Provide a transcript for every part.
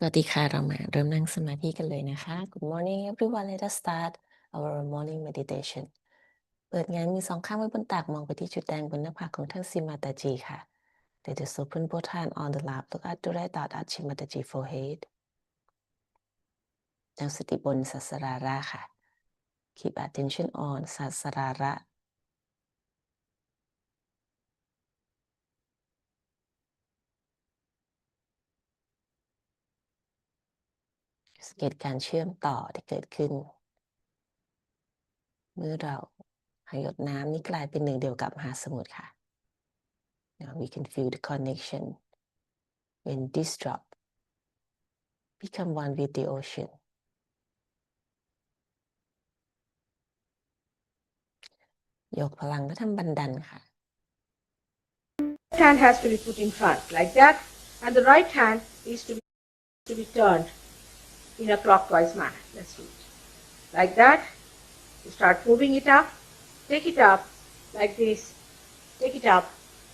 สวัสดีค่ะเรามาเริ่มนั่งสมาธิกันเลยนะคะ Good morning everyone. Let us start our morning meditation. เปิดงานมือสองข้างไว้บนตักมองไปที่จุดแดงบนหน้าผากของท่านสิมาตาจีค่ะ Let us open both hands on the lap. Look at the right dot at Shimataji forehead. ตั้งสติบนสหสราระค่ะ Keep attention on สหสราระสังเกตการเชื่อมต่อที่เกิดขึ้นเมื่อเราหยดน้ำนี้กลายเป็นหนึ่งเดียวกับมหาสมุทรค่ะ Now we can feel the connection when this drop become one with the ocean. ยกพลังและทำบันดันค่ะ hand has to be put in front like that, and the right hand is to be turned in a clockwise manner. Let's do it. Like that. You start moving it up. Take it up like this. Take it up.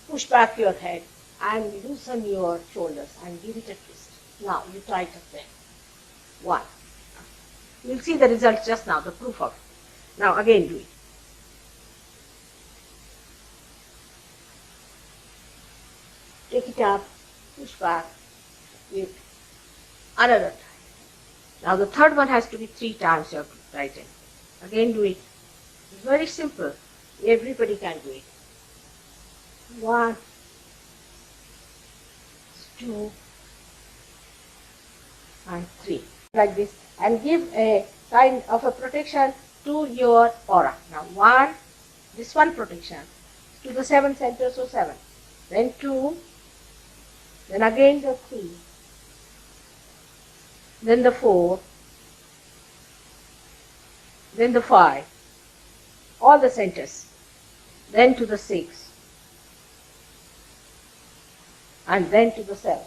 Push back your head and loosen your shoulders and give it a twist. Now you tighten them. One. You'll see the result just now, the proof of it. Now again do it. Take it up, push back, with another time. Now the third one has to be 3 times you have to tighten. Again do it. It's very simple. Everybody can do it. 1, 2, and 3. Like this. And give a kind of a protection to your aura. Now 1, this one protection to the 7 centers, so 7. Then 2. Then again the 3, then the 4, then the 5, all the centers, then to the 6, and then to the 7.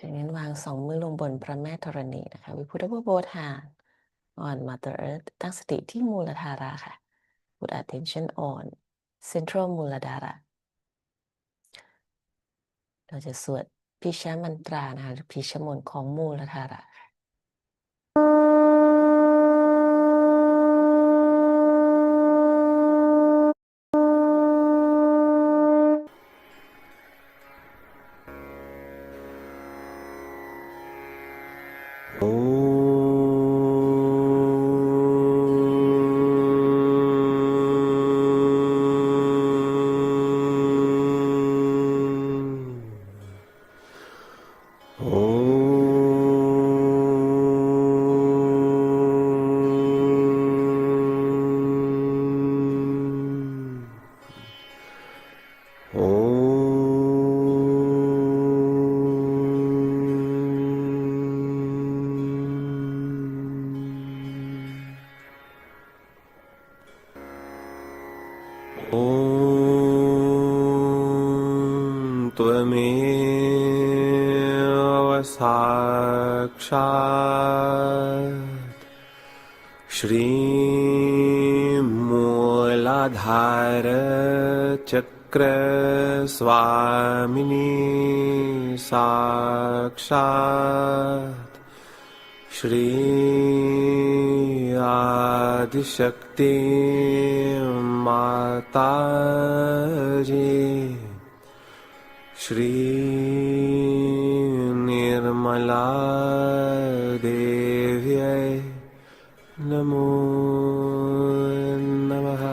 จากนั้นวาง2 มือลงบนพระแม่ธรณีนะคะ We put our both hand on Mother Earth ตั้งสติที่มูลธาราค่ะ Put attention on Central มูลธาระเราจะสวดพิชมันตรานะคะหรือพิชมนต์ของมูลธาระत्वमेव साक्षात् श्रीमूलाधारचक्रस्वामिनी साक्षात् श्री आदिशक्ति माताजी श्री निर्मला देव्यै नमो नमः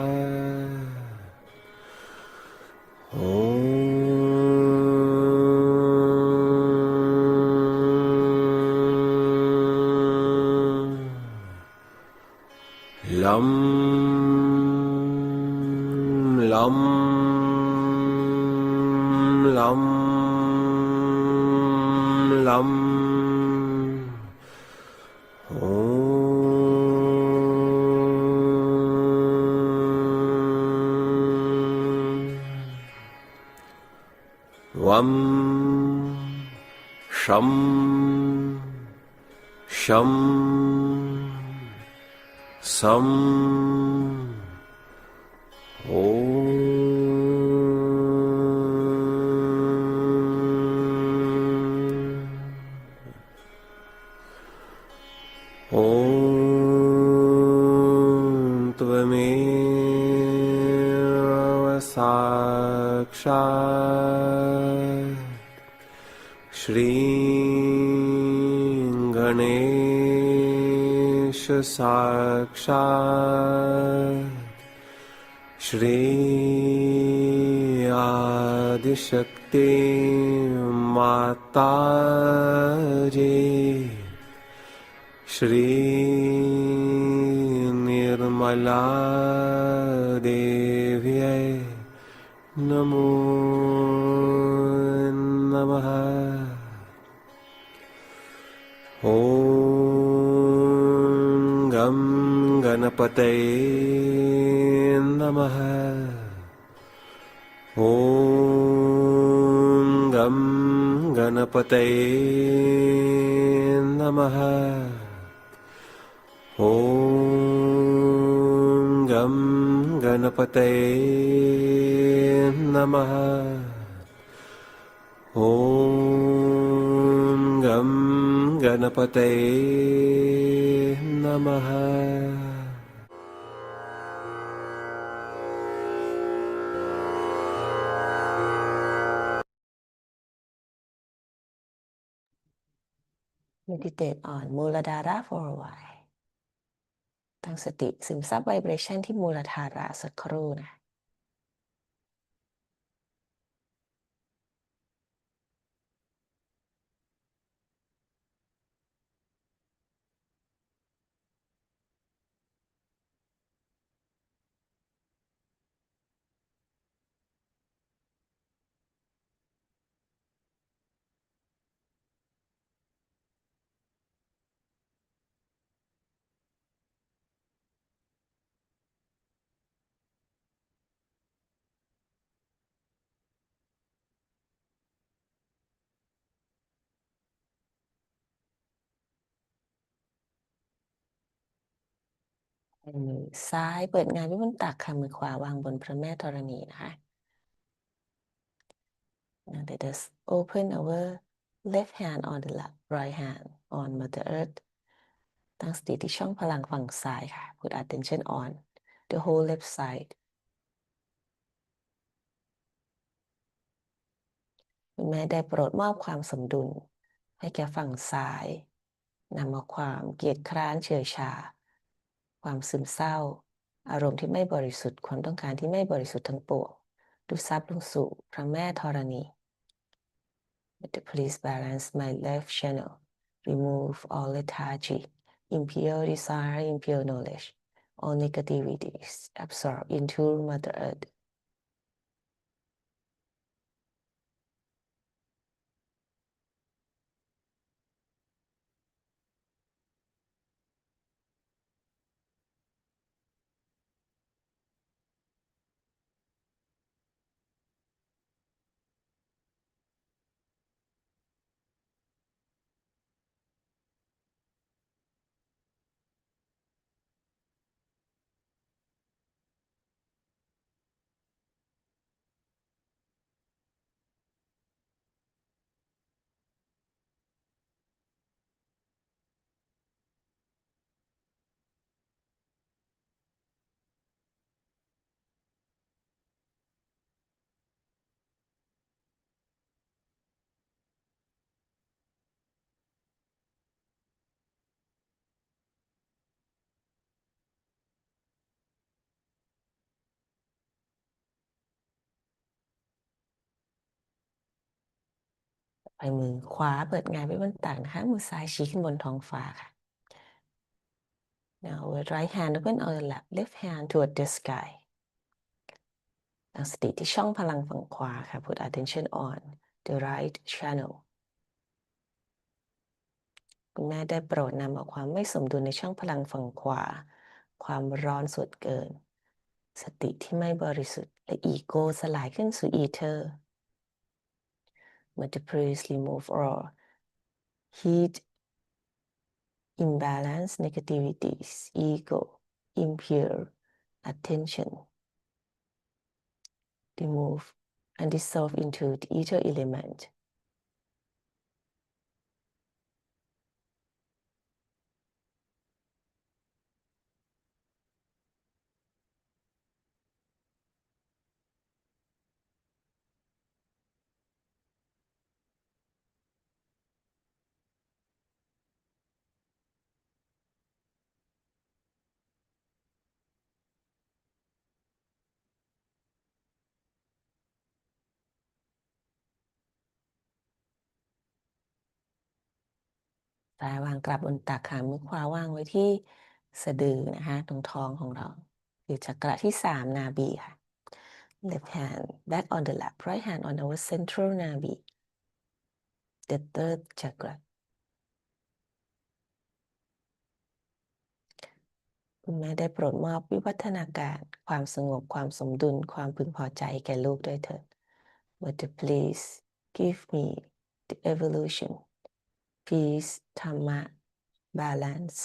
लं लं लं लं वं शं शं ซัมโอโอตวเมวะสักชาชรีกเนชสักชาชรีอาดิชกติมาตาเจชรีนิรมลาเดวียนะโมนะมะโอกัมกณปเตนะมะโอกัมกณปเตนะมะโอกัมกณปเตนะมะโอกัมกณปเตนะมะ meditate on มูลธาระ for a while ตั้งสติซึมซับ vibration ที่มูลธาระสักครู่นะมือซ้ายเปิดงานไว้บนตักค่ะมือขวาวางบนพระแม่ธรณีนะคะ Now let us open our left hand on the right hand on Mother Earth ตั้งสติที่ช่องพลังฝั่งซ้ายค่ะ Put attention on the whole left side คุณแม่ได้โปรดมอบความสมดุลให้แก่ฝั่งซ้ายนำเอาความเกียจคร้านเฉื่อยชาความซึมเศร้าอารมณ์ที่ไม่บริสุทธิ์ความต้องการที่ไม่บริสุทธิ์ทั้งปวงดูดซับลงสู่พระแม่ธรณี Please balance my left channel remove all lethargy impure desire impure knowledge all negativities absorb into Mother Earthไปมือขวาเปิดงานไว้บนตักนะคะมือซ้ายชี้ขึ้นบนท้องฟ้าค่ะ Now with right hand open on the left left hand toward the sky ตั้งสติที่ช่องพลังฝั่งขวาค่ะ Put attention on the right channel คุณแม่ได้โปรดนำเอาความไม่สมดุลในช่องพลังฝั่งขวาความร้อนส่วนเกินสติที่ไม่บริสุทธิ์และอีโก้สลายขึ้นสู่อีเทอร์ Mother please remove all heat imbalance negativities ego impure attention remove and dissolve into the ether elementซ้ายวางกลับบนตักค่ะมือขวาวางไว้ที่สะดือนะคะตรงท้องของเราคือจักระที่3นาบีค่ะ left hand back on the lap right hand on our central nabi the third chakra คุณแม่ได้โปรดมอบวิวัฒนาการความสงบความสมดุลความพึงพอใจแก่ลูกด้วยเถิด Mother please give me the evolution peace dhamma balance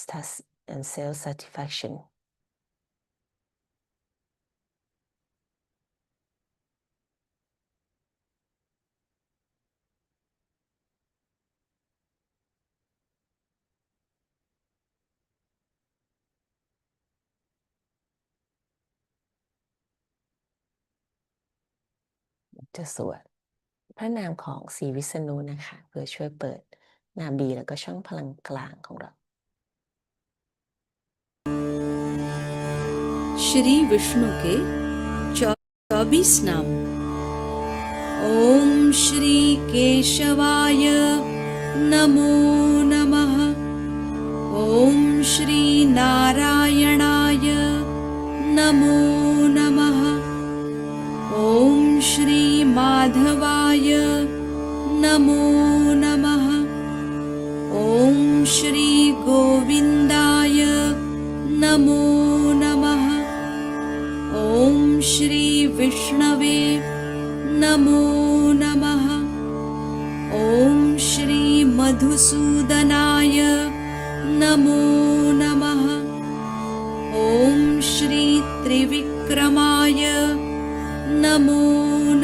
and self satisfaction จะสวดพระนามของศรีวิษณุนะคะเพื่อช่วยเปิดนาบีแล้วก็ช่องพลังกลางของเรา Shri Vishnu के 24 नाम ओम श्री केशवाय नमो नमः ओम श्री नारायणाय नमो नमः ओम श्री माधवाय नमो नमः ओम श्री गोविंदाय नमो नमः ओम श्री विष्णवे नमो नमः ओम श्री मधुसूदनाय नमो नमः ओम श्री त्रिविक्रमाय नमो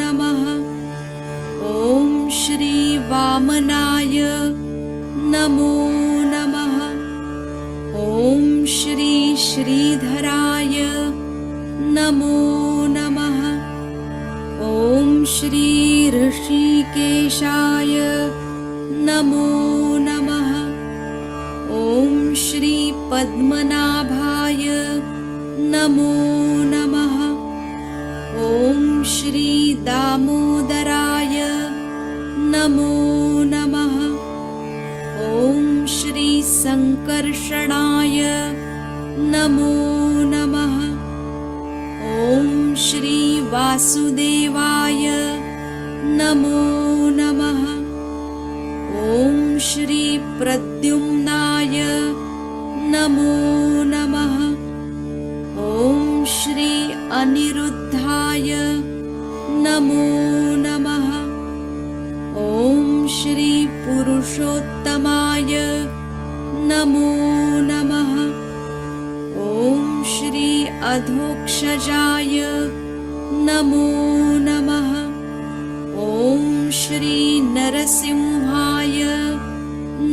नमः ओम श्री वामनाय नमो नमः ओम श्री श्रीधराय नमो नमः ओम श्री ऋषिकेशाय नमो नमः ओम श्री पद्मनाभाय नमो नमः ओम श्री दामोदराय नमो नमः ओम श्री संकर्षणाय नमो नमः ओम श्री वासुदेवाय नमो नमः ओम श्री प्रद्युम्नाय नमो नमः ओम श्री अनिरुद्धाय नमो नमः ओम श्री पुरुषोत्तमाय नमो नमः ओम श्री अधोक्षजाय नमो नमः ओम श्री नरसिंहाय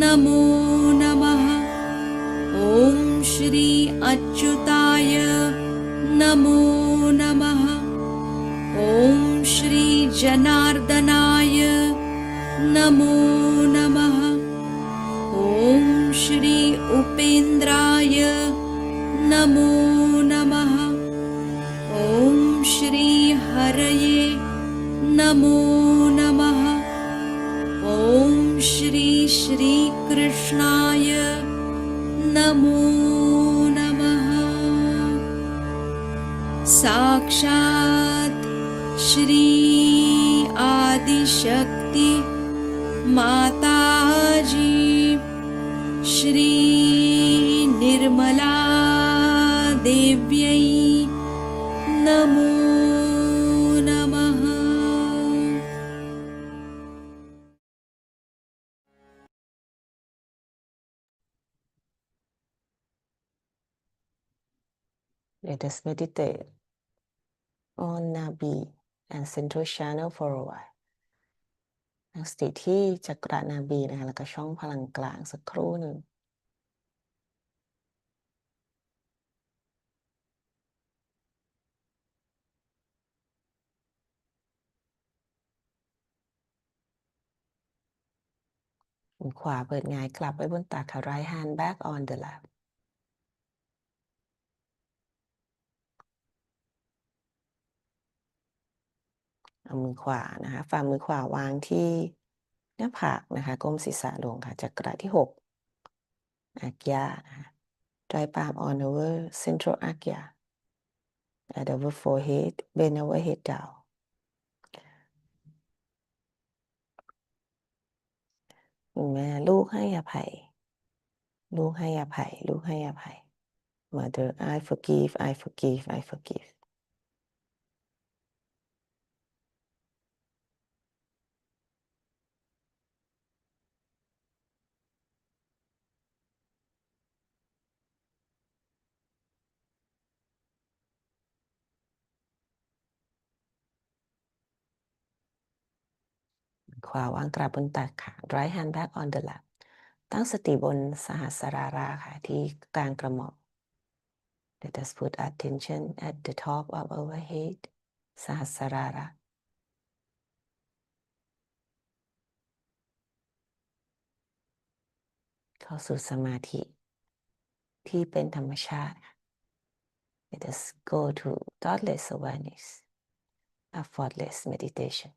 नमो नमः ओम श्री अच्युताय नमो नमः ओम श्री जनार्दनाय नमो नमः ओम श्री उपेन्द्राय नमो नमः ओम श्री हरये नमो नमः ओम श्री श्रीकृष्णाय नमो नमः साक्षात् श्री आदिशक्ति माताजी श्री निर्मला देव्यै नमो नमः Let us meditate on Nabi and Central Channel for a while ตั้งสติที่จักระนาบีนะคะแล้วก็ช่องพลังกลางสักครู่หนึ่งมือขวาเปิดหงายกลับไว้บนตักค่ะ right hand back on the lap เอามือขวานะคะฝ่ามือขวาวางที่หน้าผากนะคะก้มศีรษะลงค่ะจักระที่6อากิยะนะคะ Right palm on over central agya at over forehead bend our head down คุณแม่ลูกให้อภัยลูกให้อภัยลูกให้อภัย Mother I forgive I forgive I forgiveขวาวางกราบบนตักค่ะ right hand back on the lap ตั้งสติบนสหัสราราค่ะที่กลางกระหม่อม Let us put attention at the top of our head สหัสราระเข้าสู่สมาธิที่เป็นธรรมชาติ Let us go to thoughtless awareness effortless meditation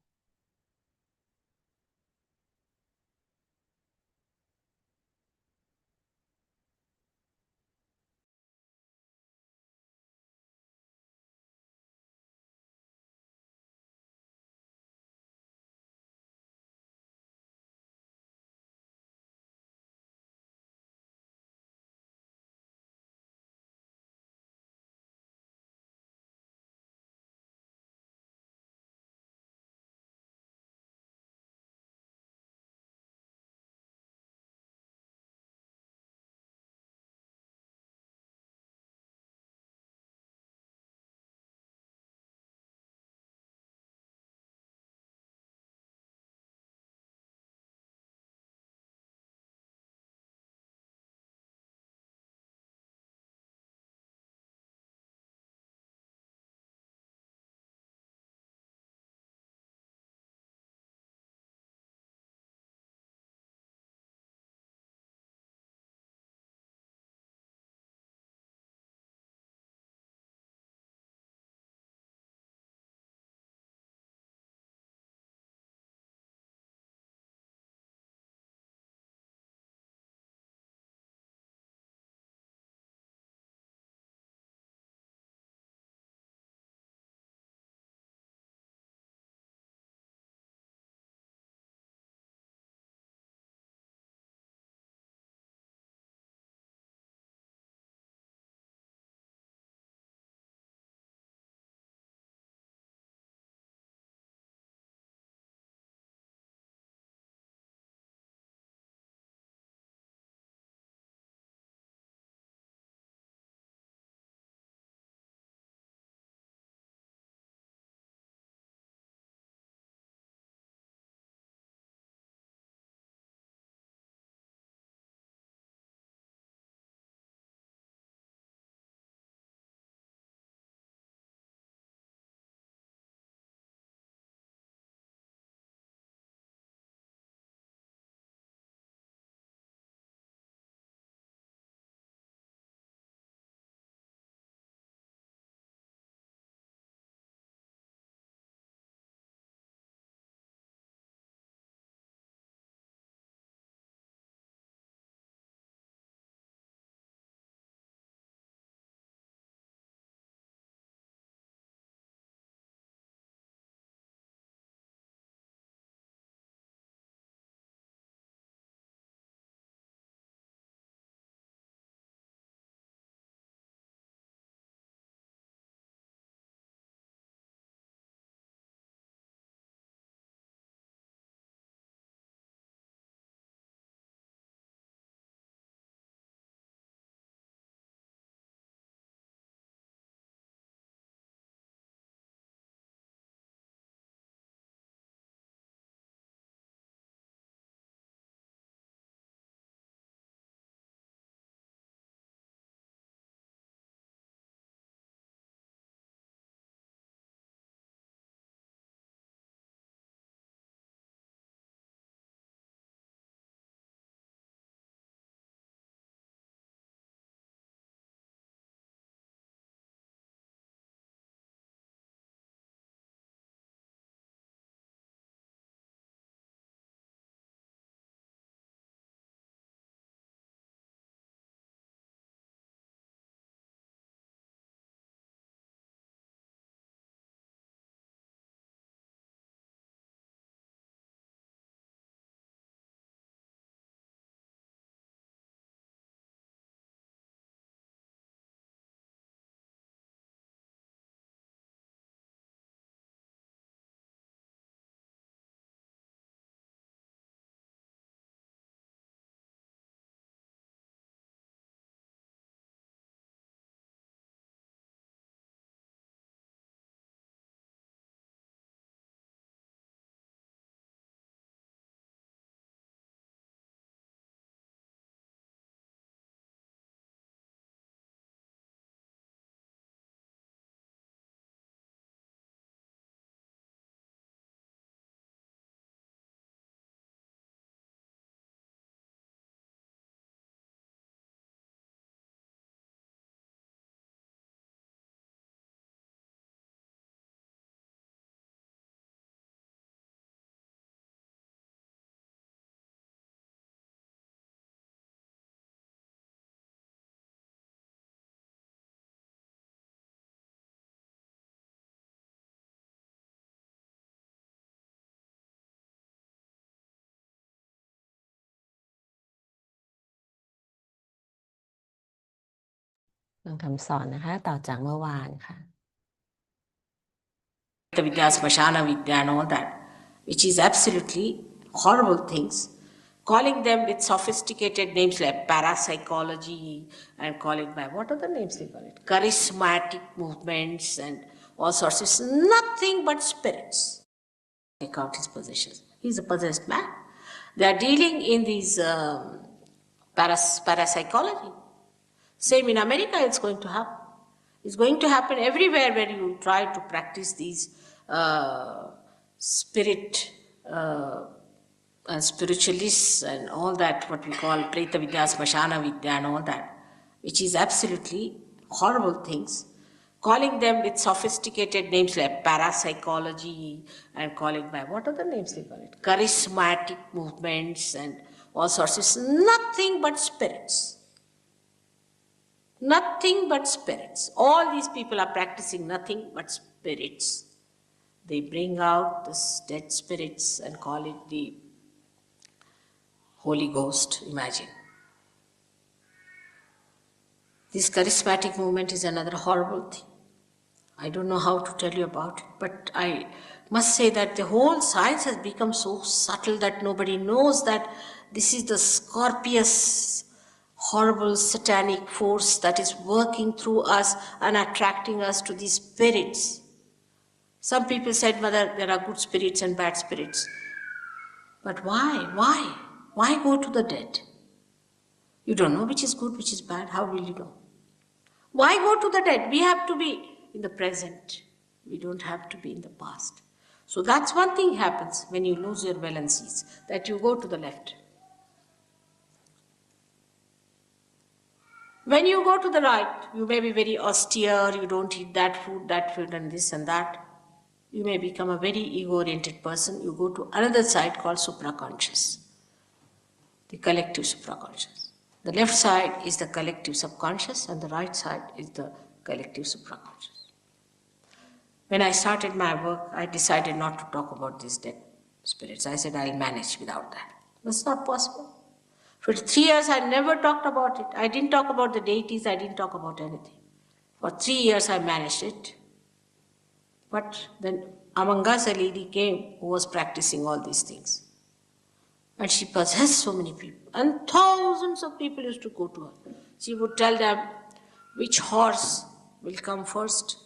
ฟังคำสอนนะคะต่อจากเมื่อวานค่ะ Vidya, Smashana Vidya and all that, which is absolutely horrible things, calling them with sophisticated names like parapsychology and call it by what other names they call it? Charismatic movements and all sorts. It's nothing but spirits. Take out his possessions. He's a possessed man. They are dealing in these parapsychology. Same in America, it's going to happen. It's going to happen everywhere where you try to practice these spirit spiritualists and all that, what we call Preta Vidya, Smashana Vidya and all that, which is absolutely horrible things, calling them with sophisticated names like parapsychology and call it by what other names they call it? Charismatic movements and all sorts. It's nothing but spirits. Nothing but spirits. All these people are practicing nothing but spirits. They bring out the dead spirits and call it the Holy Ghost, imagine. This charismatic movement is another horrible thing. I don't know how to tell you about it, but I must say that the whole science has become so subtle that nobody knows that this is the scorpious, horrible satanic force that is working through us and attracting us to these spirits. Some people said, Mother, there are good spirits and bad spirits. But why? Why go to the dead? You don't know which is good, which is bad. How will you know? Why go to the dead? We have to be in the present. We don't have to be in the past. So that's one thing happens when you lose your valencies, that you go to the left. When you go to the right, you may be very austere, you don't eat that food and this and that. You may become a very ego-oriented person. You go to another side called supraconscious, the collective supraconscious. The left side is the collective subconscious and the right side is the collective supraconscious. When I started my work, I decided not to talk about these dead spirits. I said I'll manage without that. It's not possible. For 3 years, I never talked about it. I didn't talk about the deities. I didn't talk about anything. For 3 years, I managed it. But then among us, a lady came who was practicing all these things. And she possessed so many people. And thousands of people used to go to her. She would tell them which horse will come first.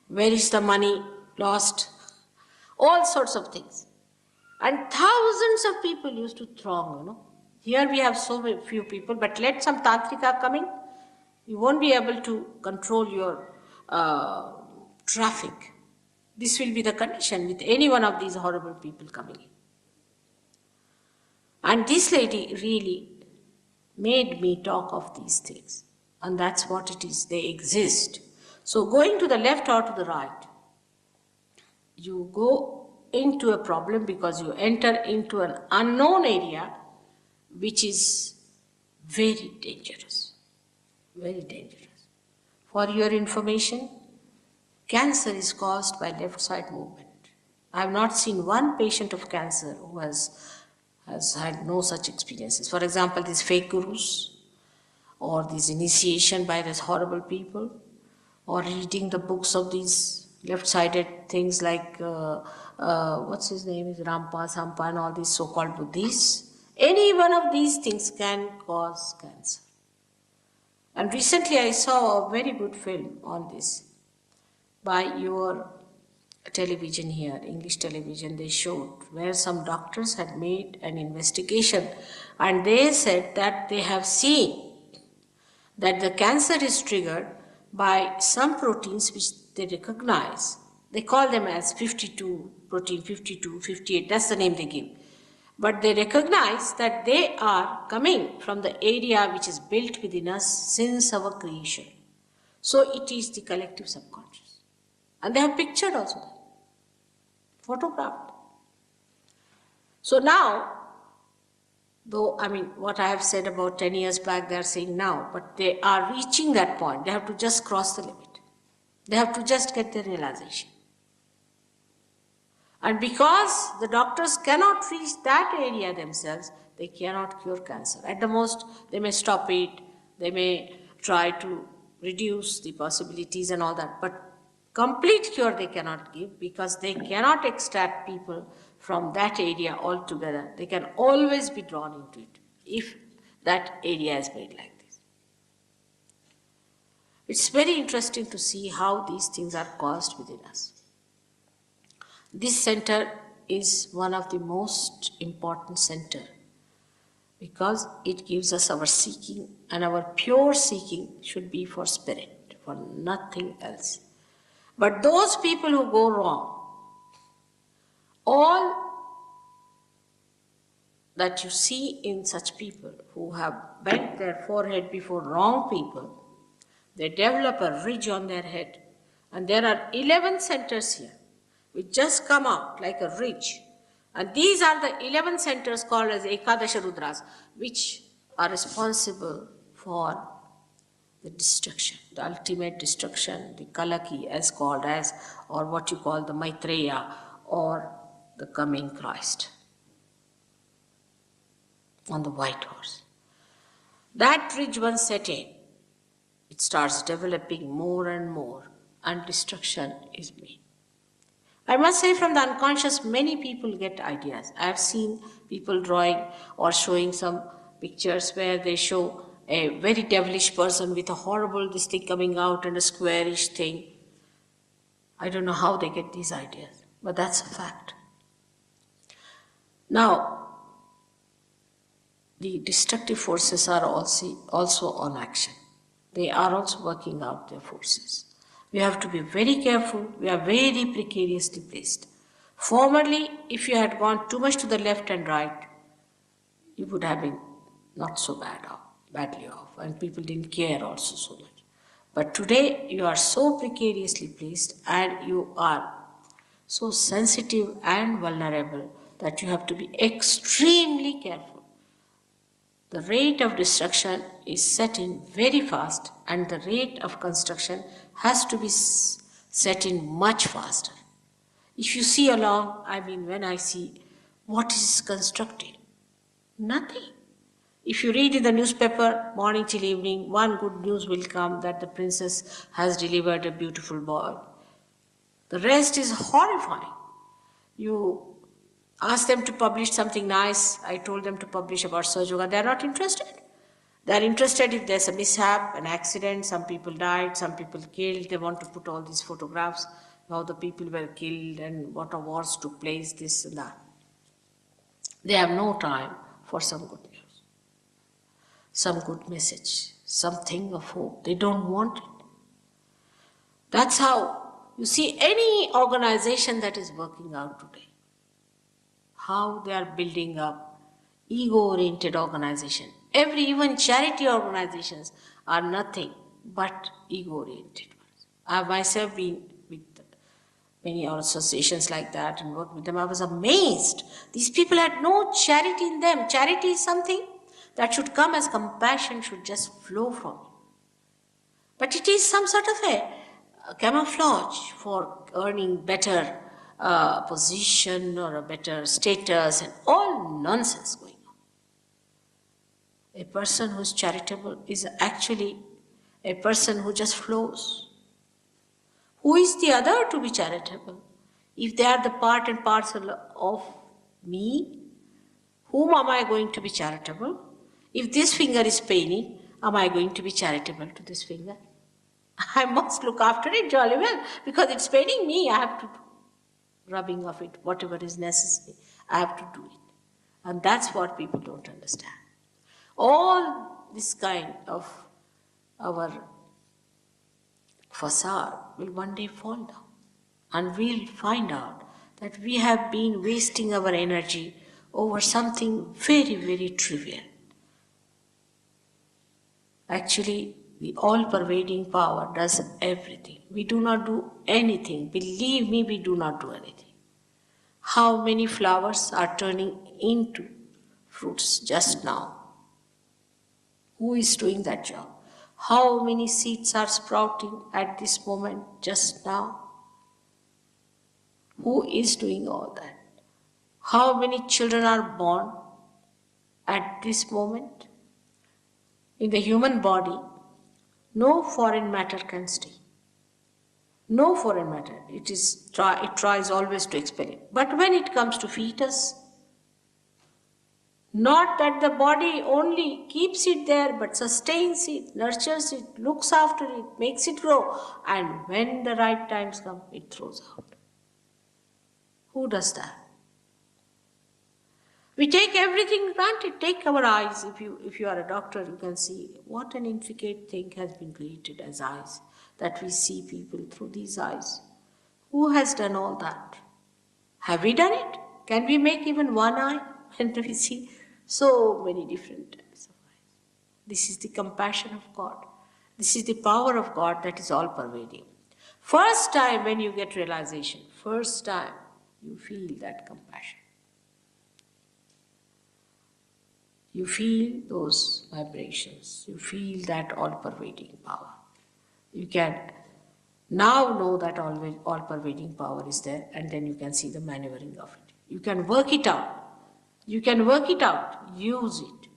Where is the money lost? All sorts of things. And thousands of people used to throng, Here we have so few people, but let some tantrika come in, you won't be able to control your traffic. This will be the condition with any one of these horrible people coming in. And this lady really made me talk of these things. And that's what it is, they exist. So going to the left or to the right, you go into a problem because you enter into an unknown area which is very dangerous. Very dangerous. For your information, cancer is caused by left side movement. I have not seen one patient of cancer who has had no such experiences. For example, these fake gurus or this initiation by these horrible people or reading the books of these left-sided things like, what's his name, is Rampa, Sampa and all these so-called Buddhists. Any one of these things can cause cancer. And recently I saw a very good film on this by your television here, English television. They showed where some doctors had made an investigation and they said that they have seen that the cancer is triggered by some proteins which they recognize. They call them as 52, protein 52, 58, that's the name they give. But they recognize that they are coming from the area which is built within us since our creation. So it is the collective subconscious. And they have pictured also that, photographed. So now, though, what I have said about 10 years back, they are saying now, but they are reaching that point. They have to just cross the limit. They have to just get the realization. And because the doctors cannot reach that area themselves, they cannot cure cancer. At the most, they may stop it They may try to reduce the possibilities and all that, but complete cure they cannot give because they cannot extract people from that area altogether. They can always be drawn into it if that area is made like this. It's very interesting to see how these things are caused within us. This center is one of the most important center because it gives us our seeking, and our pure seeking should be for spirit, for nothing else. But those people who go wrong, all that you see in such people who have bent their forehead before wrong people, they develop a ridge on their head. And there are 11 centers here, which just come out like a ridge. And these are the 11 centers called as Ekadasha Rudras, which are responsible for the destruction, the ultimate destruction, the Kalaki as called as, or what you call the Maitreya, or the coming Christ on the white horse. That ridge once set in, it starts developing more and more, and destruction is made. I must say, from the unconscious, many people get ideas. I have seen people drawing or showing some pictures where they show a very devilish person with a horrible this thing coming out and a squarish thing. I don't know how they get these ideas, but that's a fact. Now, the destructive forces are also on action. They are also working out their forces. We have to be very careful. We are very precariously placed. Formerly, if you had gone too much to the left and right, you would have been not so badly off, and people didn't care also so much. But today, you are so precariously placed and you are so sensitive and vulnerable that you have to be extremely careful. The rate of destruction is set in very fast, and the rate of construction has to be set in much faster. If you see along, when I see what is constructed, nothing. If you read in the newspaper morning till evening, one good news will come that the princess has delivered a beautiful boy. The rest is horrifying. You ask them to publish something nice. I told them to publish about Sahasrara Yoga. They are not interested. They are interested if there's a mishap, an accident, some people died, some people killed. They want to put all these photographs, how the people were killed and what wars took place, this and that. They have no time for some good news, some good message, something of hope. They don't want it. That's how you see any organization that is working out today, how they are building up ego-oriented organization. Even charity organizations are nothing but ego-oriented ones. I have myself been with many associations like that and worked with them. I was amazed. These people had no charity in them. Charity is something that should come as compassion, should just flow from you. But it is some sort of a camouflage for earning better position or a better status and all nonsense going on. A person who is charitable is actually a person who just flows. Who is the other to be charitable? If they are the part and parcel of me, whom am I going to be charitable? If this finger is paining, am I going to be charitable to this finger? I must look after it jolly well because it's paining me. I have to do rubbing of it, whatever is necessary. I have to do it. And that's what people don't understand. All this kind of our facade will one day fall down, and we'll find out that we have been wasting our energy over something very, very trivial. Actually, the all-pervading power does everything. We do not do anything. Believe me, we do not do anything. How many flowers are turning into fruits just now? Who is doing that job? How many seeds are sprouting at this moment just now? Who is doing all that? How many children are born at this moment? In the human body, no foreign matter can stay. No foreign matter. It tries always to expel it. But when it comes to fetus, not that the body only keeps it there, but sustains it, nurtures it, looks after it, makes it grow, and when the right times come, it throws out. Who does that? We take everything granted. Take our eyes. If you are a doctor, you can see what an intricate thing has been created as eyes, that we see people through these eyes. Who has done all that? Have we done it? Can we make even one eye? And we see so many different types of eyes. This is the compassion of God. This is the power of God that is all pervading. First time when you get realization, first time you feel that compassion. You feel those vibrations. You feel that all-pervading power. You can now know that all-pervading power is there, and then you can see the maneuvering of it. You can work it out. You can work it out. Use it.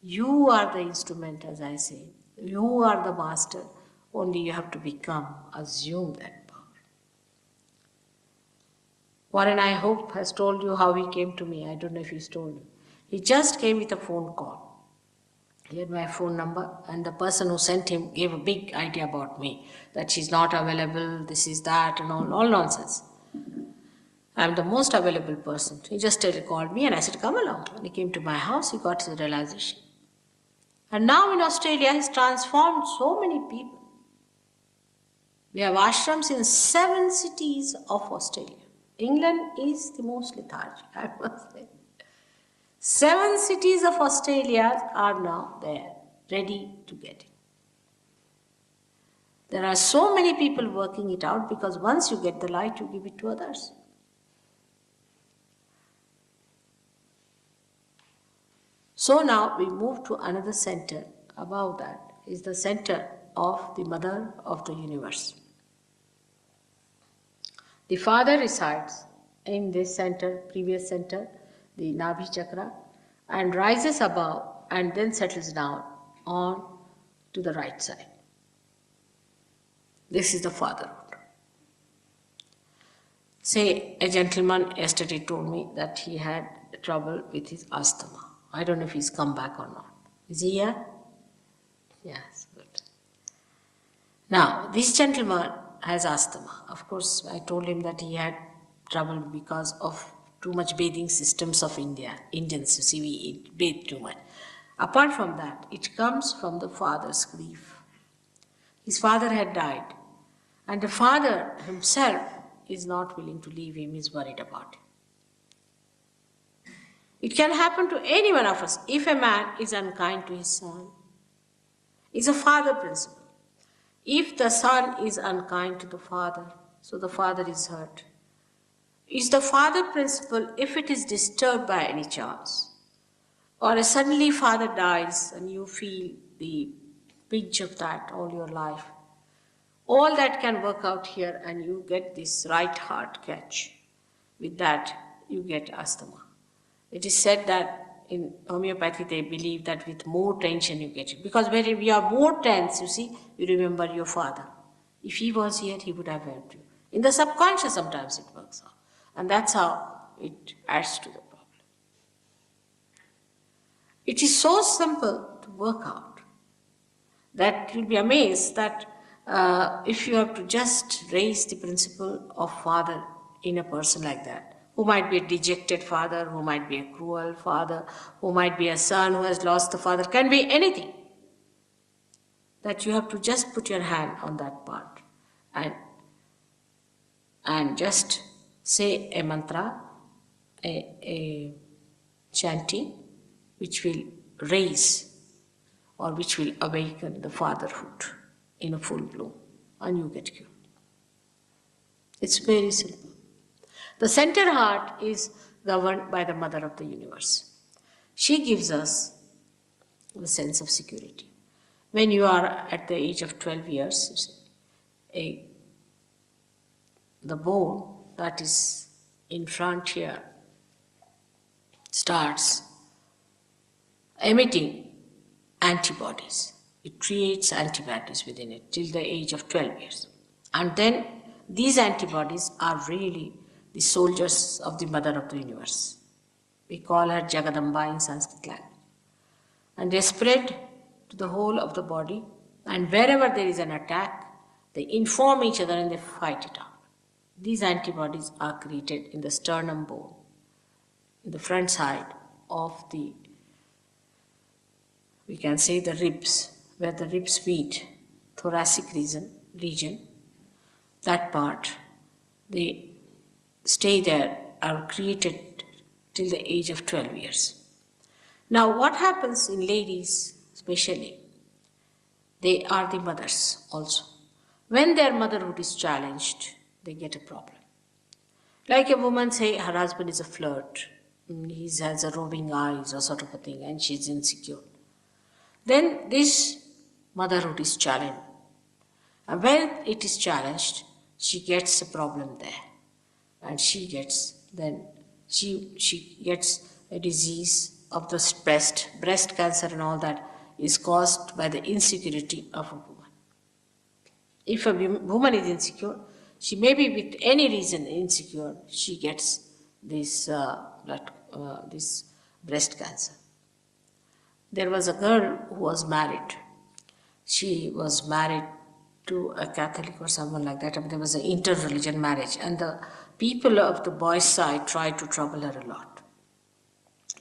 You are the instrument, as I say. You are the master. Only you have to assume that power. Warren, I hope, has told you how he came to me. I don't know if he's told you. He just came with a phone call. He had my phone number, and the person who sent him gave a big idea about me, that she's not available, this is that, and all nonsense. I'm the most available person. He just called me, and I said, come along. When he came to my house, he got his realization. And now in Australia, he's transformed so many people. We have ashrams in 7 cities of Australia. England is the most lethargic, I must say. 7 cities of Australia are now there, ready to get it. There are so many people working it out, because once you get the light, you give it to others. So now we move to another center. Above that is the center of the Mother of the Universe. The Father resides in this center, previous center, the Nabhi Chakra, and rises above and then settles down on to the right side. This is the fatherhood. Say, a gentleman yesterday told me that he had trouble with his asthma. I don't know if he's come back or not. Is he here? Yes, good. Now, this gentleman has asthma. Of course, I told him that he had trouble because of too much bathing systems of India. Indians, you see, we bathe too much. Apart from that, it comes from the father's grief. His father had died, and the father himself is not willing to leave him, is worried about him. It can happen to any one of us. If a man is unkind to his son, it's a father principle. If the son is unkind to the father, so the father is hurt. It's the father principle if it is disturbed by any chance, or suddenly father dies and you feel the pinch of that all your life. All that can work out here, and you get this right heart catch. With that, you get asthma. It is said that in homeopathy they believe that with more tension you get it. Because when we are more tense, you see, you remember your father. If he was here, he would have helped you. In the subconscious, sometimes it works out. And that's how it adds to the problem. It is so simple to work out that you'll be amazed that if you have to just raise the principle of father in a person like that, who might be a dejected father, who might be a cruel father, who might be a son who has lost the father, can be anything, that you have to just put your hand on that part and just say a mantra, a chanting, which will raise or which will awaken the fatherhood in a full bloom, and you get cured. It's very simple. The center heart is governed by the Mother of the Universe. She gives us the sense of security. When you are at the age of 12 years, the bone that is in front here starts emitting antibodies. It creates antibodies within it till the age of 12 years. And then these antibodies are really the soldiers of the Mother of the Universe. We call her Jagadamba in Sanskrit language. And they spread to the whole of the body, and wherever there is an attack, they inform each other and they fight it out. These antibodies are created in the sternum bone, in the front side of the, we can say, the ribs, where the ribs meet, thoracic region, that part, they stay there, are created till the age of 12 years. Now, what happens in ladies, especially, they are the mothers also. When their motherhood is challenged, they get a problem. Like a woman, say her husband is a flirt, he has a roving eyes or sort of a thing, and she's insecure. Then this motherhood is challenged. And when it is challenged, she gets a problem there. And she gets a disease of the breast cancer and all that is caused by the insecurity of a woman. If a woman is insecure, she may be with any reason insecure, she gets this breast cancer. There was a girl who was married. She was married to a Catholic or someone like that. There was an inter-religion marriage, and the people of the boys' side tried to trouble her a lot.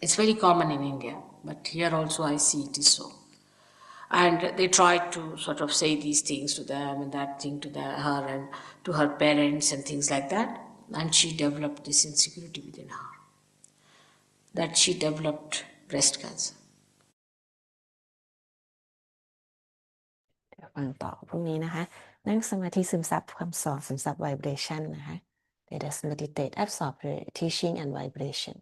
It's very common in India, but here also I see it is so. And they tried to sort of say these things to them and that thing to her and to her parents and things like that. And she developed this insecurity within her, that she developed breast cancer. ฟังต่อพรุ่งนี้นะคะนั่งสมาธิซึมซับคำสอนซึมซับ vibration นะคะ Let us meditate absorb the teaching and vibration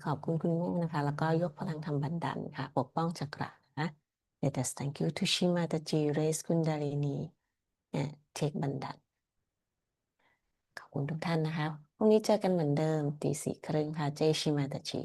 ขอบคุณคุณมุ่งนะคะ แล้วก็ยกพลังทำบันดันค่ะ ปกป้องจักระนะ Let us thank you to Shimataji raise Kundalini and take บันดัน ขอบคุณทุกท่านนะคะพรุ่งนี้เจอกันเหมือนเดิมตี 4:30ค่ะเจชิมาตาจิ